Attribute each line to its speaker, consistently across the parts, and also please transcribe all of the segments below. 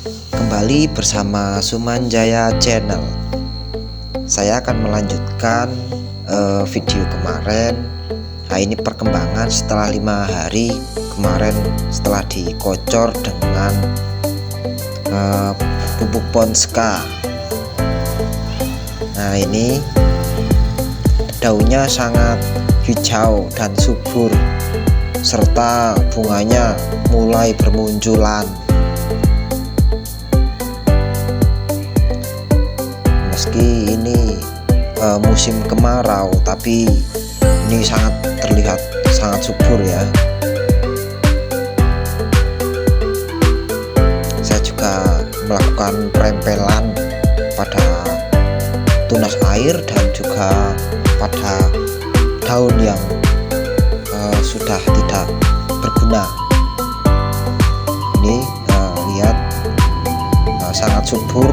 Speaker 1: Kembali bersama Sumanjaya Channel. Saya akan melanjutkan video kemarin. Nah, ini perkembangan setelah 5 hari kemarin setelah dikocor dengan pupuk Ponska. Nah, ini daunnya sangat hijau dan subur serta bunganya mulai bermunculan. Meski ini musim kemarau, tapi ini sangat terlihat sangat subur ya. Saya juga melakukan perempelan pada tunas air dan juga pada daun yang sudah tidak berguna. Ini lihat sangat subur.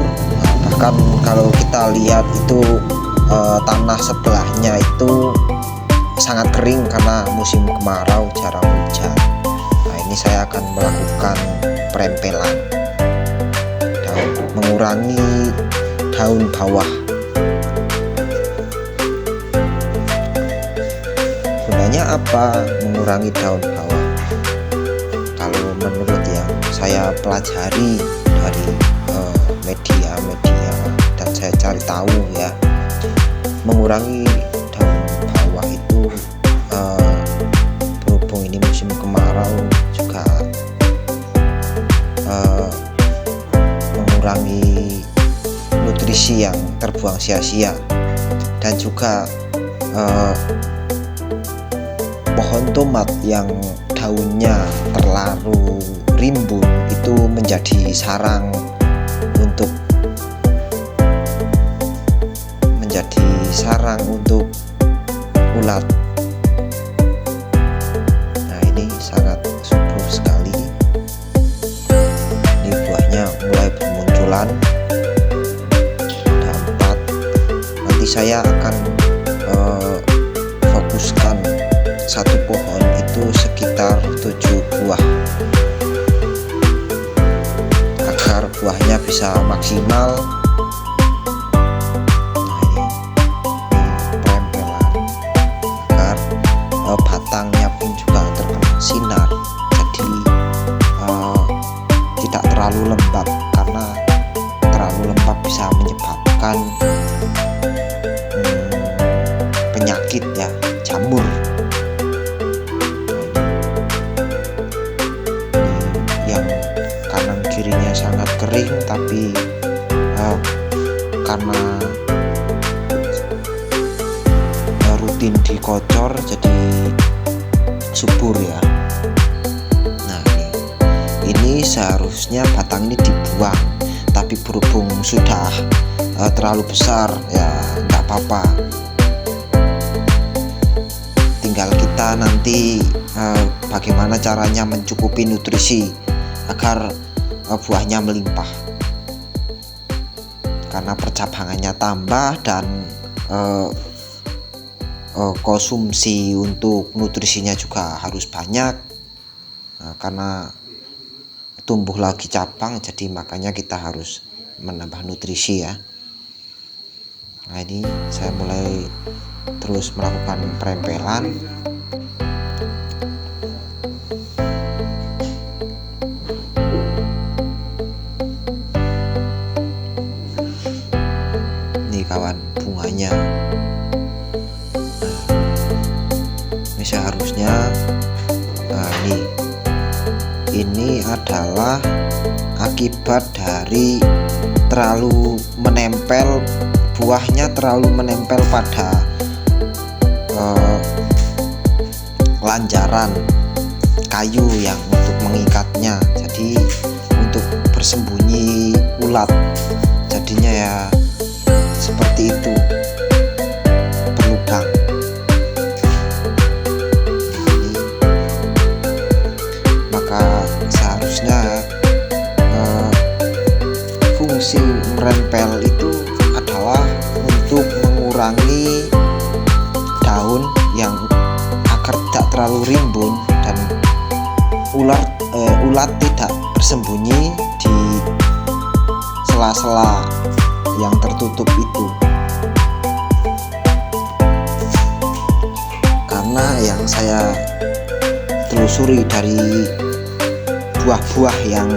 Speaker 1: Bahkan kalau kita lihat itu tanah sebelahnya itu sangat kering karena musim kemarau, jarang hujan. Nah, ini saya akan melakukan perempelan daun, mengurangi daun bawah. Gunanya apa mengurangi daun bawah? Kalau menurut yang saya pelajari dari media-media dan saya cari tahu ya, mengurangi daun bawah itu berhubung ini musim kemarau juga mengurangi nutrisi yang terbuang sia-sia, dan juga pohon tomat yang daunnya terlalu rimbun itu menjadi sarang untuk ulat. Nah, ini sangat subur sekali. Ini buahnya mulai bermunculan. Ada 4. Nanti saya akan fokuskan satu pohon itu sekitar 7 buah agar buahnya bisa maksimal. Batangnya pun juga terkena sinar, jadi tidak terlalu lembab, karena terlalu lembab bisa menyebabkan penyakit ya, jamur. Ini yang kanan kirinya sangat kering, tapi karena rutin dikocor jadi subur ya. Nah, ini seharusnya batang ini dibuang, tapi berhubung sudah terlalu besar ya nggak apa-apa. Tinggal kita nanti bagaimana caranya mencukupi nutrisi agar buahnya melimpah, karena percabangannya tambah dan konsumsi untuk nutrisinya juga harus banyak. Nah, karena tumbuh lagi cabang, jadi makanya kita harus menambah nutrisi ya. Nah, ini saya mulai terus melakukan perempelan. Ini kawan bunganya. Seharusnya ini adalah akibat dari terlalu menempel, buahnya terlalu menempel pada lanjaran kayu yang untuk mengikatnya, jadi untuk bersembunyi ulat, jadinya ya seperti itu, berlubang. Seharusnya fungsi merempel itu adalah untuk mengurangi daun yang agar tidak terlalu rimbun dan ulat tidak bersembunyi di sela-sela yang tertutup itu. Karena yang saya telusuri dari buah-buah yang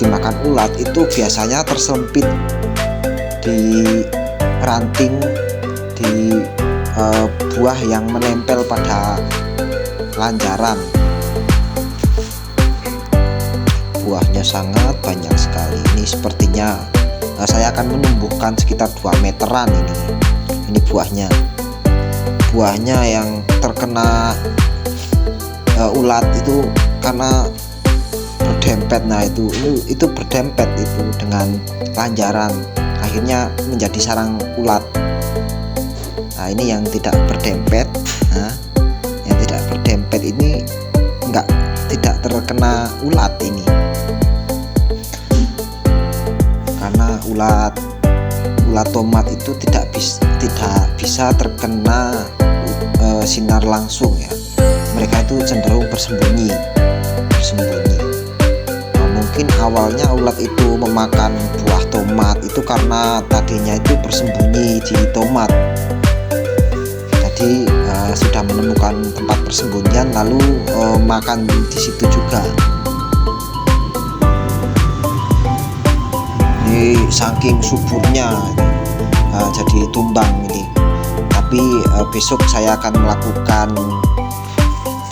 Speaker 1: dimakan ulat itu biasanya tersempit di ranting, di buah yang menempel pada lanjaran. Buahnya sangat banyak sekali. Ini sepertinya saya akan menumbuhkan sekitar 2 meteran ini buahnya yang terkena ulat itu karena berdempet. Nah itu berdempet itu dengan lanjaran, akhirnya menjadi sarang ulat. Nah ini yang tidak berdempet. Nah, yang tidak berdempet ini tidak terkena ulat ini, karena ulat tomat itu tidak bisa terkena sinar langsung ya. Mereka itu cenderung bersembunyi. Mungkin awalnya ulat itu memakan buah tomat itu karena tadinya itu bersembunyi di tomat. Jadi sudah menemukan tempat persembunyian lalu makan di situ juga. Ini saking suburnya jadi tumbang ini. Tapi besok saya akan melakukan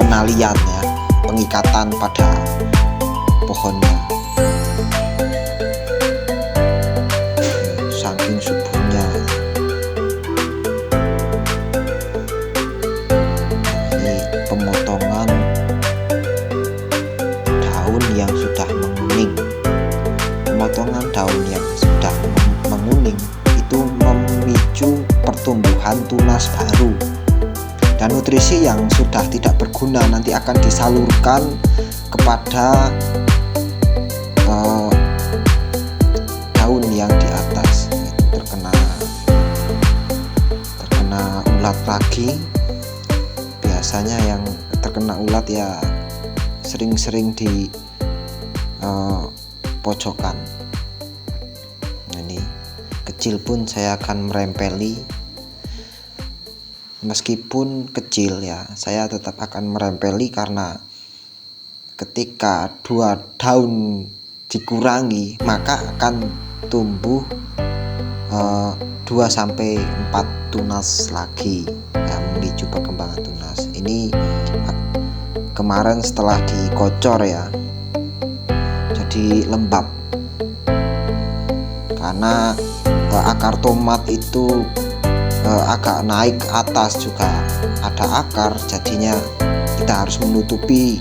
Speaker 1: penalian ya, pengikatan pada pohonnya. Saking suburnya. Ini pemotongan daun yang sudah menguning. Pemotongan daun yang sudah menguning itu memicu pertumbuhan tunas baru, dan nutrisi yang sudah tidak berguna nanti akan disalurkan kepada daun yang di atas. Terkena ulat lagi. Biasanya yang terkena ulat ya sering-sering di pojokan. Ini kecil pun saya akan merempeli, meskipun kecil ya saya tetap akan merempeli, karena ketika 2 daun dikurangi maka akan tumbuh 2-4 tunas lagi ya, memicu perkembangan tunas. Ini kemarin setelah dikocor ya jadi lembab, karena akar tomat itu agak naik ke atas, juga ada akar, jadinya kita harus menutupi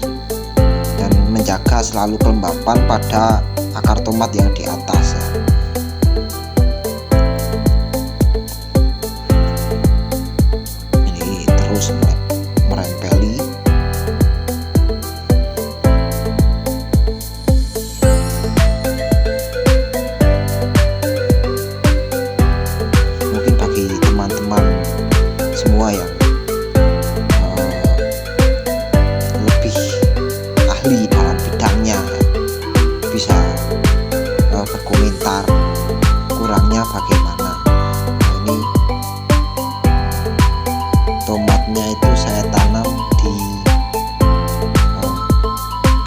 Speaker 1: dan menjaga selalu kelembapan pada akar tomat yang di atas ya. Ini terus merempeli. Mungkin bagi teman-teman semua yang lebih ahli dalam bidangnya bisa berkomentar kurangnya bagaimana. Ini tomatnya itu saya tanam di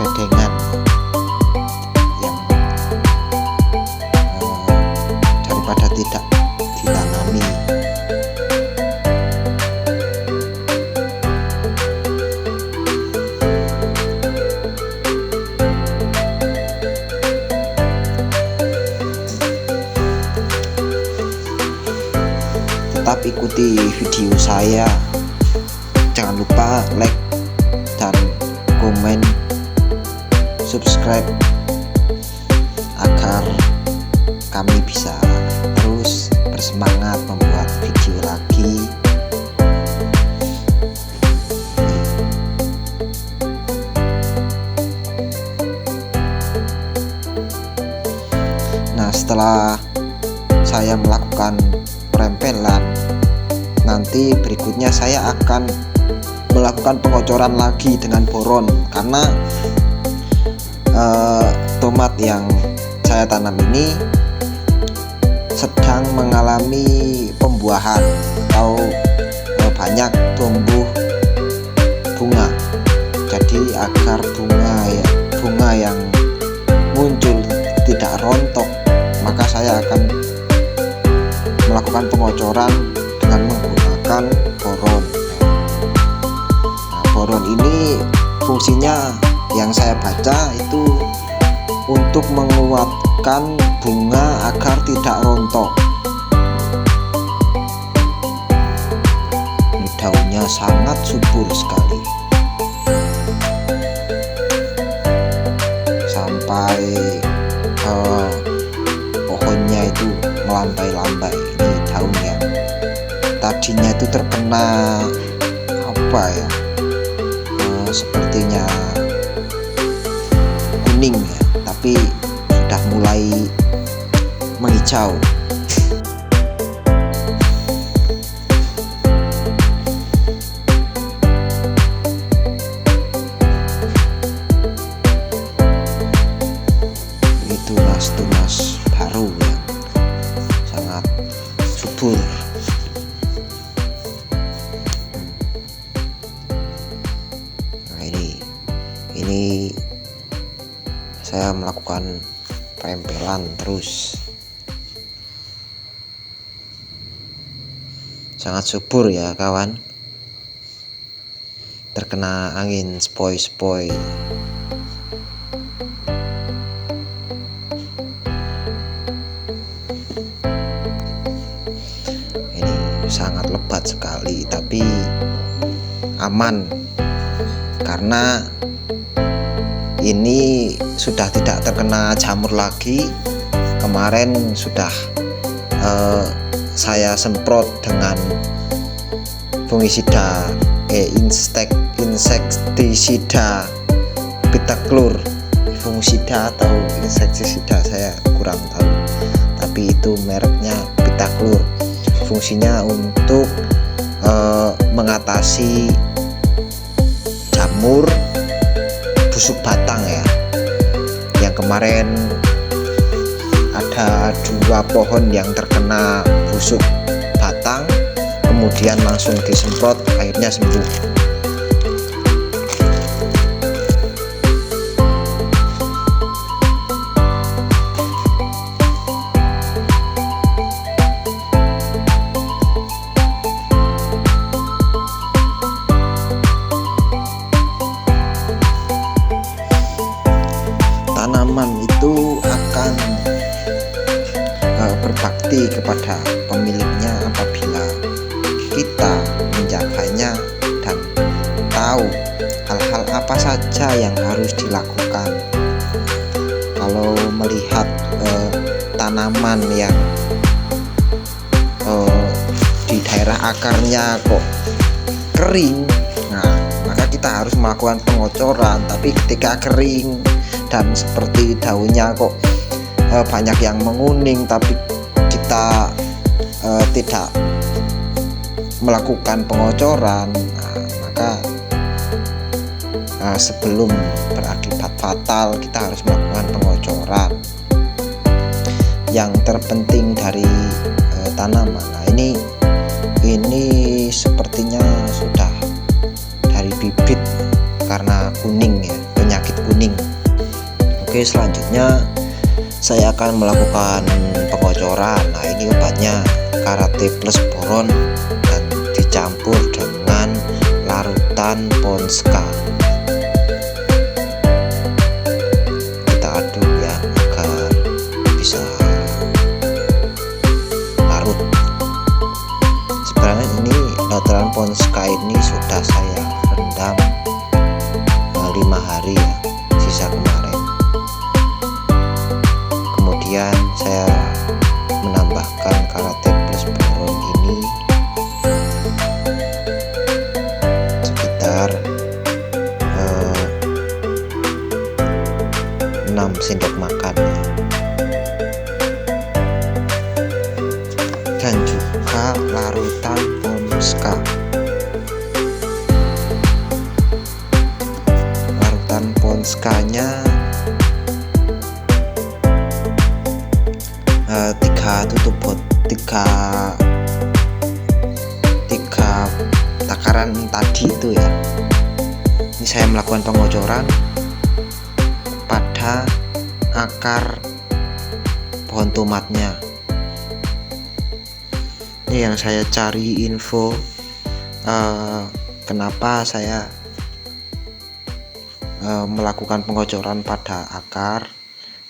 Speaker 1: bedengan yang daripada tidak ditanami. Tetap ikuti video saya, jangan lupa like dan komen, subscribe agar kami bisa terus bersemangat membuat video lagi. Nah, setelah saya melakukan perempelan, nanti berikutnya saya akan melakukan pengocoran lagi dengan boron, karena tomat yang saya tanam ini sedang mengalami pembuahan atau banyak tumbuh bunga. Jadi agar bunga yang muncul tidak rontok, maka saya akan melakukan pengocoran dengan menggunakan boron. Nah, boron ini fungsinya yang saya baca itu untuk menguatkan bunga agar tidak rontok. Ini daunnya sangat subur sekali, sampai pohonnya itu melambai-lambai. Ini daun yang tadinya itu terkena sepertinya kuning ya, tapi sudah mulai menghijau. Ini tunas-tunas baru yang sangat subur. Nah, ini saya melakukan tempelan terus, sangat subur ya kawan, terkena angin sepoi-sepoi. Ini sangat lebat sekali, tapi aman karena ini sudah tidak terkena jamur lagi. Kemarin sudah saya semprot dengan fungisida insektisida Pitaklur, fungisida atau insektisida saya kurang tahu, tapi itu mereknya Pitaklur. Fungsinya untuk mengatasi jamur busuk batang ya. Yang kemarin ada 2 pohon yang terkena busuk batang, kemudian langsung disemprot, akhirnya sembuh. Tanaman itu akan berbakti kepada pemiliknya apabila kita menjaganya dan tahu hal-hal apa saja yang harus dilakukan. Kalau melihat tanaman yang di daerah akarnya kok kering, nah maka kita harus melakukan pengocoran. Tapi ketika kering dan seperti daunnya kok banyak yang menguning, tapi kita tidak melakukan pengocoran, maka sebelum berakibat fatal kita harus melakukan pengocoran. Yang terpenting dari tanaman, nah ini sepertinya sudah dari bibit karena kuning ya, penyakit kuning. Oke, selanjutnya saya akan melakukan pengocoran. Nah, ini obatnya Karate Plus Boron dan dicampur dengan larutan Ponska. Kita aduk ya agar bisa larut. Sebenarnya ini larutan Ponska ini sudah saya rendam 5 hari ya, sisa kemarin. Kemudian saya menambahkan Karate Plus Boron ini sekitar 6 sendok makan, dan juga larutan Ponska. Larutan Ponskanya 3 tutup botol saya melakukan pengocoran pada akar pohon tomatnya. Ini yang saya cari info kenapa saya melakukan pengocoran pada akar.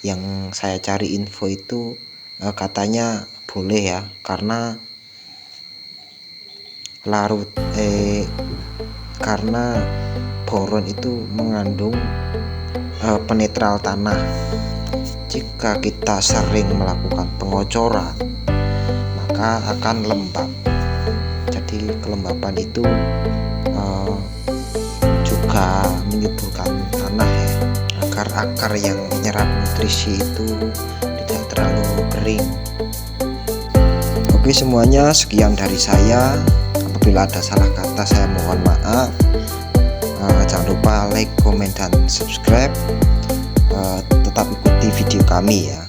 Speaker 1: Yang saya cari info itu katanya boleh ya, karena karena boron itu mengandung penetral tanah. Jika kita sering melakukan pengocoran, maka akan lembab. Jadi kelembapan itu juga menyuburkan tanah ya, agar akar yang menyerap nutrisi itu tidak terlalu kering. Oke semuanya, sekian dari saya. Apabila ada salah kata saya mohon maaf. Jangan lupa like, komen, dan subscribe. Tetap ikuti video kami ya.